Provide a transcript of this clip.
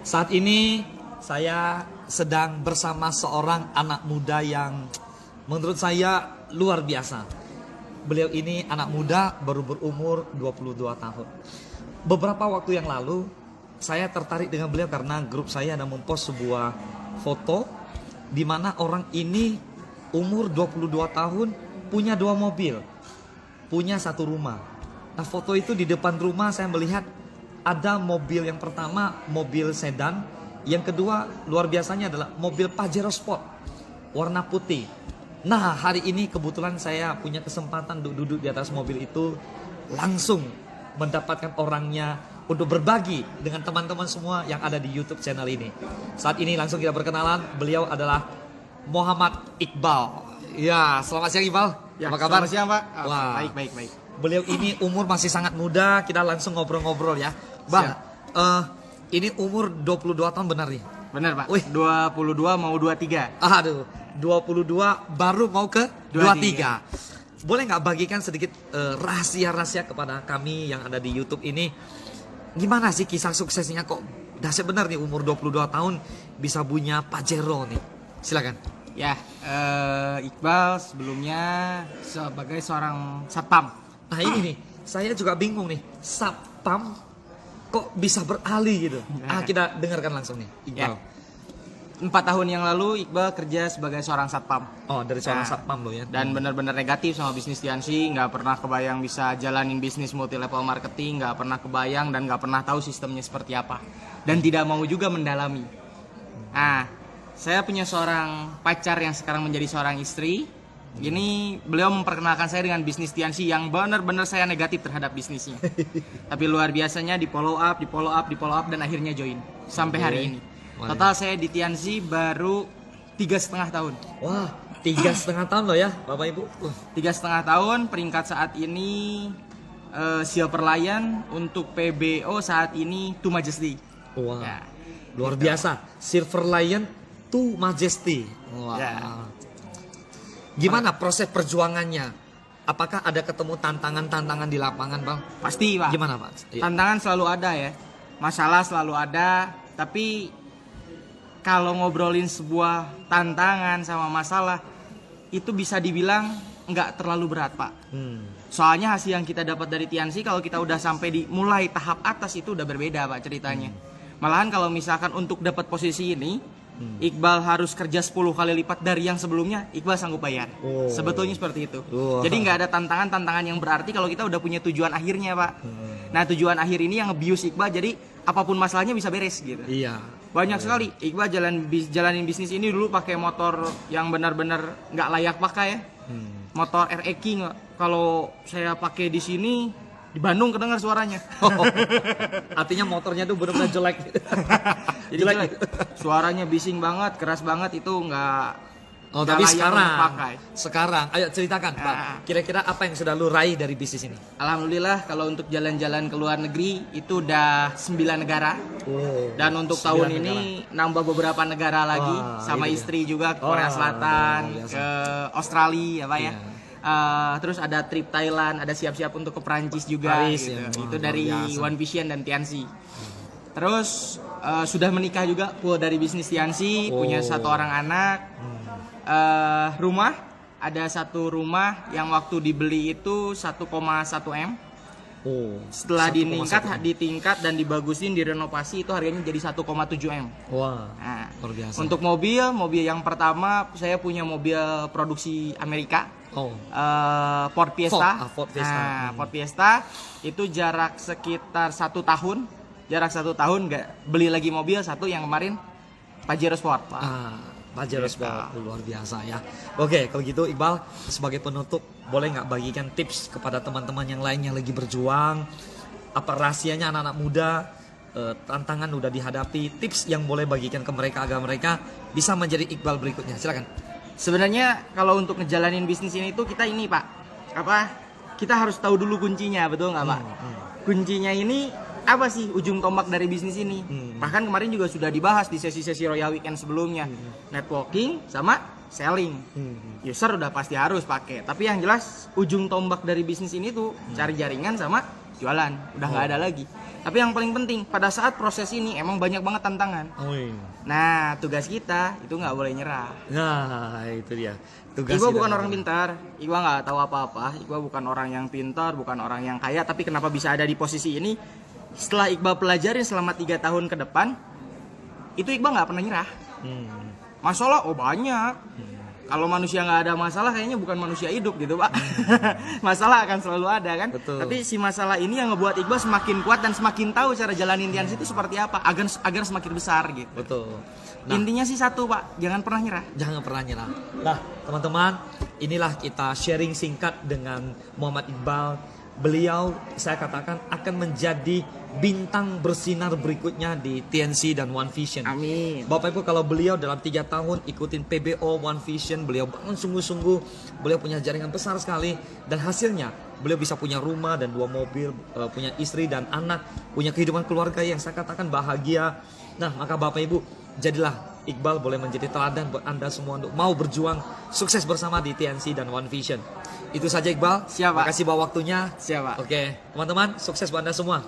Saat ini saya sedang bersama seorang anak muda yang menurut saya luar biasa. Beliau ini anak muda baru berumur 22 tahun. Beberapa waktu yang lalu saya tertarik dengan beliau karena grup saya ada mempost sebuah foto di mana orang ini umur 22 tahun punya 2 mobil, punya 1 rumah. Nah, foto itu di depan rumah saya melihat ada mobil yang pertama mobil sedan, yang kedua luar biasanya adalah mobil Pajero Sport warna putih. Nah, hari ini kebetulan saya punya kesempatan duduk di atas mobil itu, langsung mendapatkan orangnya untuk berbagi dengan teman-teman semua yang ada di YouTube channel ini. Saat ini langsung kita berkenalan, beliau adalah Muhammad Iqbal. Ya, selamat siang Iqbal. Ya, apa kabar? Selamat siang, Pak. Wah, Baik. beliau ini umur masih sangat muda, kita langsung ngobrol-ngobrol ya. Bang, ini umur 22 tahun benar nih? Benar, Pak. Wih. 22 mau 23. Aduh, 22 baru mau ke 23. Boleh nggak bagikan sedikit rahasia-rahasia kepada kami yang ada di YouTube ini? Gimana sih kisah suksesnya, kok dahsyat benar nih umur 22 tahun bisa punya Pajero nih? Silakan. Ya, Iqbal sebelumnya sebagai seorang satpam. Nah ini nih, saya juga bingung nih, satpam kok bisa beralih gitu? Kita dengarkan langsung nih, Iqbal. Ya. 4 tahun yang lalu Iqbal kerja sebagai seorang satpam. Oh, dari seorang satpam lo ya? Dan benar-benar negatif sama bisnis Tiansi. Nggak pernah kebayang bisa jalanin bisnis multi level marketing. Nggak pernah kebayang dan nggak pernah tahu sistemnya seperti apa. Dan tidak mau juga mendalami. Nah, saya punya seorang pacar yang sekarang menjadi seorang istri. Ini beliau memperkenalkan saya dengan bisnis Tiansi yang benar-benar saya negatif terhadap bisnisnya. Tapi luar biasanya di follow up dan akhirnya join sampai hari ini. Total saya di Tiansi baru 3,5 tahun. Wah, 3,5 tahun loh ya, Bapak Ibu. 3,5 tahun, peringkat saat ini Silver Lion, untuk PBO saat ini To Majesty. Wah, Ya, luar biasa. Silver Lion To Majesty. Wah. Ya. Gimana proses perjuangannya? Apakah ada ketemu tantangan-tantangan di lapangan, Bang? Pasti, Pak. Gimana, Pak? Tantangan selalu ada ya. Masalah selalu ada, tapi kalau ngobrolin sebuah tantangan sama masalah itu bisa dibilang nggak terlalu berat, Pak. Soalnya hasil yang kita dapat dari Tiansi kalau kita udah sampai di mulai tahap atas itu udah berbeda, Pak, ceritanya. Malahan kalau misalkan untuk dapat posisi ini Iqbal harus kerja 10 kali lipat dari yang sebelumnya, Iqbal sanggup bayar. Oh. Sebetulnya seperti itu. Oh. Jadi nggak ada tantangan-tantangan yang berarti kalau kita udah punya tujuan akhirnya, Pak. Nah, tujuan akhir ini yang nge-bius Iqbal, jadi apapun masalahnya bisa beres gitu. Iya. Banyak sekali. Iqbal jalanin bisnis ini dulu pakai motor yang benar-benar nggak layak pakai ya. Motor RE King. Kalau saya pakai di sini di Bandung kedengar suaranya. Artinya motornya tuh benar-benar jelek. Jadi jelek. Suaranya bising banget, keras banget, itu nggak. Oh, nggak tapi layak untuk pakai. sekarang, ayo ceritakan, Pak. Kira-kira apa yang sudah lu raih dari bisnis ini? Alhamdulillah kalau untuk jalan-jalan ke luar negeri itu udah 9 negara. Oh, Dan untuk 9 tahun negara. ini nambah beberapa negara lagi. Wah, Sama itu istri juga ke Oh, Korea Selatan, luar biasa. ke Australia ya, Pak ya. Iya. Terus ada trip Thailand, ada siap-siap untuk ke Perancis juga Paris, gitu. ya. Wah, Itu luar dari biasa. One Vision dan Tiansi. Terus sudah menikah juga, full dari bisnis Tiansi, punya 1 orang anak. Rumah, ada 1 rumah yang waktu dibeli itu 1,1 M. Oh, Setelah 1,1. ditingkat dan dibagusin, direnovasi, itu harganya jadi 1,7 M. Wah, Nah, luar biasa. untuk mobil yang pertama saya punya mobil produksi Amerika, Oh, Ford Fiesta. Ford Fiesta. Nah, Ford Fiesta itu jarak sekitar 1 tahun. Jarak 1 tahun nggak beli lagi mobil satu yang kemarin Pajero Sport, Pak. Pajero Sport, luar biasa ya. Oke, kalau gitu Iqbal sebagai penutup boleh nggak bagikan tips kepada teman-teman yang lain yang lagi berjuang? Apa rahasianya anak-anak muda? Tantangan udah dihadapi, tips yang boleh bagikan ke mereka agar mereka bisa menjadi Iqbal berikutnya. Silakan. Sebenarnya kalau untuk ngejalanin bisnis ini tuh kita ini, Pak, kita harus tahu dulu kuncinya, betul nggak, Pak? Kuncinya ini apa sih ujung tombak dari bisnis ini? Bahkan kemarin juga sudah dibahas di sesi-sesi Royal Weekend sebelumnya. Networking sama selling. User udah pasti harus pakai. Tapi yang jelas ujung tombak dari bisnis ini tuh cari jaringan sama jualan. Udah nggak ada lagi. Tapi yang paling penting pada saat proses ini emang banyak banget tantangan. Oi. Nah, tugas kita itu nggak boleh nyerah. Nah, itu dia. Tugas Iqbal kita. bukan orang pintar, Iqbal nggak tahu apa-apa, Iqbal bukan orang yang pintar, bukan orang yang kaya, tapi kenapa bisa ada di posisi ini? Setelah Iqbal pelajarin selama 3 tahun ke depan, itu Iqbal nggak pernah nyerah. Hmm. Masalah, oh banyak. Kalau manusia nggak ada masalah, kayaknya bukan manusia hidup gitu, Pak. Masalah akan selalu ada kan. Betul. Tapi si masalah ini yang ngebuat Iqbal semakin kuat dan semakin tahu cara jalanin Tiansi itu seperti apa, agar semakin besar gitu. Betul. Intinya sih satu, Pak, jangan pernah nyerah. Jangan pernah nyerah. Nah, teman-teman, inilah kita sharing singkat dengan Muhammad Iqbal. Beliau, saya katakan, akan menjadi bintang bersinar berikutnya di TNC dan One Vision. Amin. Bapak Ibu, kalau beliau dalam 3 tahun ikutin PBO One Vision, beliau bangun sungguh-sungguh, beliau punya jaringan besar sekali, dan hasilnya beliau bisa punya rumah dan 2 mobil, punya istri dan anak, punya kehidupan keluarga yang saya katakan bahagia. Nah, maka Bapak Ibu, jadilah Iqbal boleh menjadi teladan buat Anda semua untuk mau berjuang sukses bersama di TNC dan One Vision. Itu saja Iqbal. Siap, Pak. Makasih buat waktunya. Siap, Pak. Oke, teman-teman, sukses buat Anda semua.